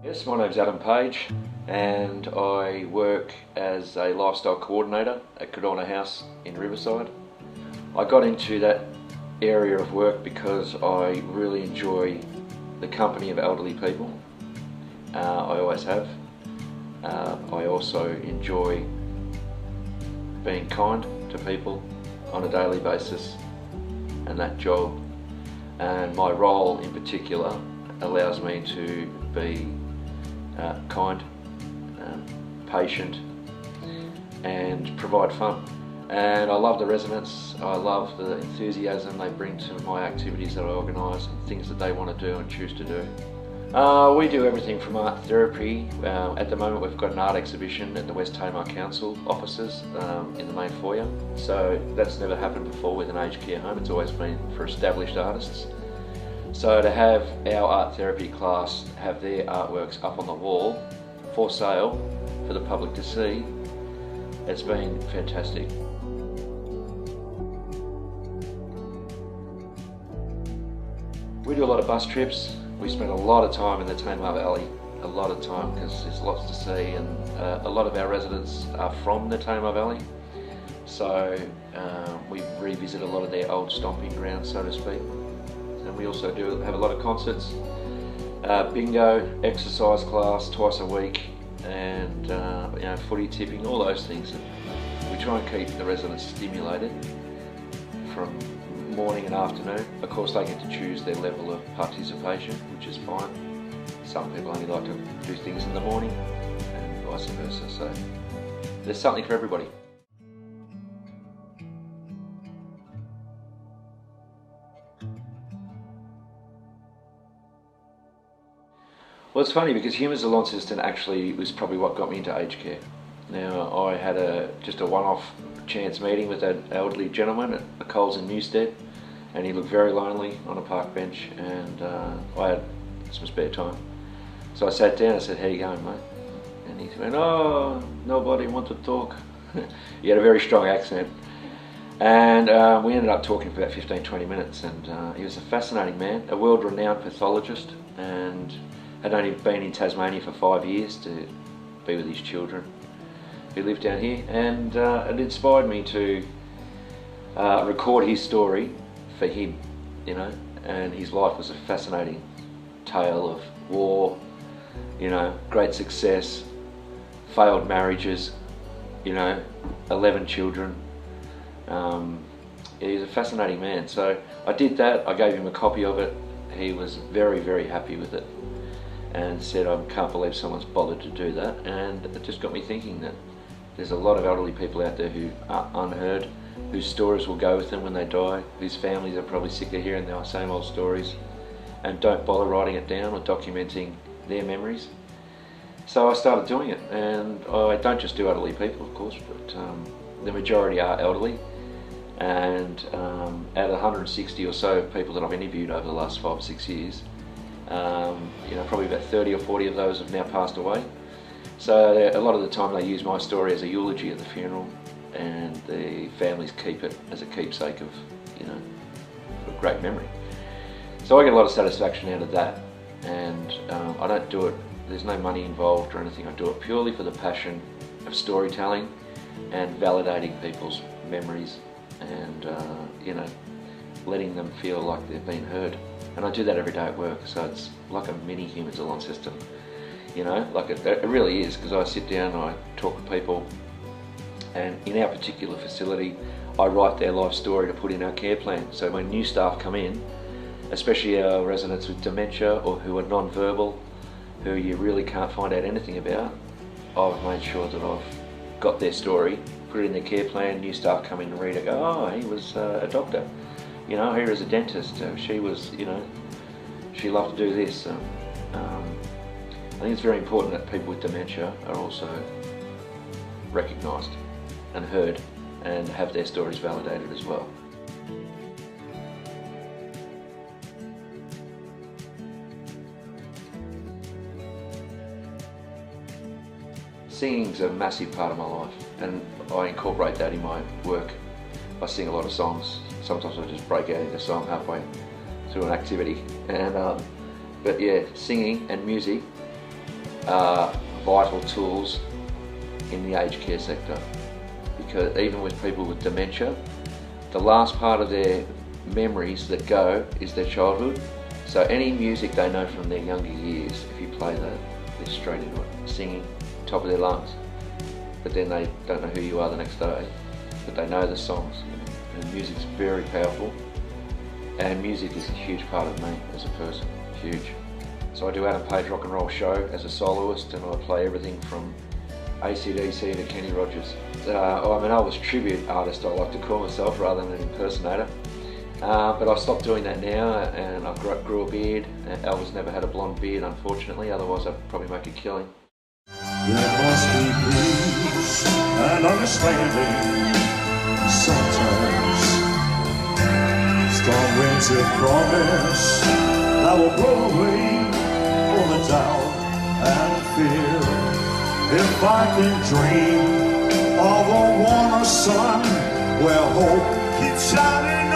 Yes, my name's Adam Page and I work as a lifestyle coordinator at Cadorna House in Riverside. I got into that area of work because I really enjoy the company of elderly people. I always have. I also enjoy being kind to people on a daily basis, and that job and my role in particular allows me to be kind, patient and provide fun. And I love the residents, I love the enthusiasm they bring to my activities that I organise and things that they want to do and choose to do. We do everything from art therapy. At the moment we've got an art exhibition at the West Tamar Council offices in the main foyer. So that's never happened before with an aged care home, it's always been for established artists. So to have our art therapy class have their artworks up on the wall for sale for the public to see, it's been fantastic. We do a lot of bus trips. We spend a lot of time in the Tamar Valley, a lot of time, because there's lots to see, and a lot of our residents are from the Tamar Valley. So we revisit a lot of their old stomping grounds, so to speak. And we also do have a lot of concerts, bingo, exercise class twice a week, and footy tipping, all those things. We try and keep the residents stimulated from morning and afternoon. Of course they get to choose their level of participation, which is fine. Some people only like to do things in the morning and vice versa, so there's something for everybody. Well, it's funny because human assistant actually was probably what got me into aged care. Now, I had just a one-off chance meeting with an elderly gentleman at a Coles in Newstead, and he looked very lonely on a park bench, and I had some spare time. So I sat down and I said, "How you going, mate?" And he went, "Oh, nobody want to talk." He had a very strong accent. And we ended up talking for about 15-20 minutes, and he was a fascinating man, a world-renowned pathologist, and had only been in Tasmania for 5 years to be with his children who lived down here, and it inspired me to record his story for him, and his life was a fascinating tale of war, great success, failed marriages, 11 children. He's a fascinating man, so I did that. I gave him a copy of it. He was very, very happy with it and said, "I can't believe someone's bothered to do that." And it just got me thinking that there's a lot of elderly people out there who are unheard, whose stories will go with them when they die, whose families are probably sick of hearing the same old stories and don't bother writing it down or documenting their memories. So I started doing it, and I don't just do elderly people, of course, but the majority are elderly, and out of 160 or so people that I've interviewed over the last 5 or 6 years, probably about 30 or 40 of those have now passed away. So a lot of the time they use my story as a eulogy at the funeral, and the families keep it as a keepsake of, a great memory. So I get a lot of satisfaction out of that, and I don't do it, there's no money involved or anything. I do it purely for the passion of storytelling and validating people's memories and, letting them feel like they've been heard. And I do that every day at work, so it's like a mini human design system. Like it really is, because I sit down and I talk to people, and in our particular facility I write their life story to put in our care plan. So when new staff come in, especially our residents with dementia or who are non-verbal, who you really can't find out anything about, I've made sure that I've got their story, put it in their care plan. New staff come in and read it, go, "Oh, he was a doctor, here is a dentist, she was, she loved to do this." I think it's very important that people with dementia are also recognised and heard and have their stories validated as well. Singing's a massive part of my life, and I incorporate that in my work. I sing a lot of songs. Sometimes I just break out into song halfway through an activity, and but yeah, singing and music are vital tools in the aged care sector, because even with people with dementia, the last part of their memories that go is their childhood. So any music they know from their younger years, if you play that, they're straight into it, singing top of their lungs. But then they don't know who you are the next day, but they know the songs. And music's very powerful, and music is a huge part of me as a person, huge. So I do Adam Page Rock and Roll Show as a soloist, and I play everything from AC/DC to Kenny Rogers. I'm an Elvis tribute artist, I like to call myself, rather than an impersonator. But I stopped doing that now, and I grew a beard. Elvis never had a blonde beard, unfortunately, otherwise I'd probably make a killing. There must be peace and understanding sometimes. Strong winds of promise that will blow away all the doubt and fear. If I can dream of a warmer sun where hope keeps shining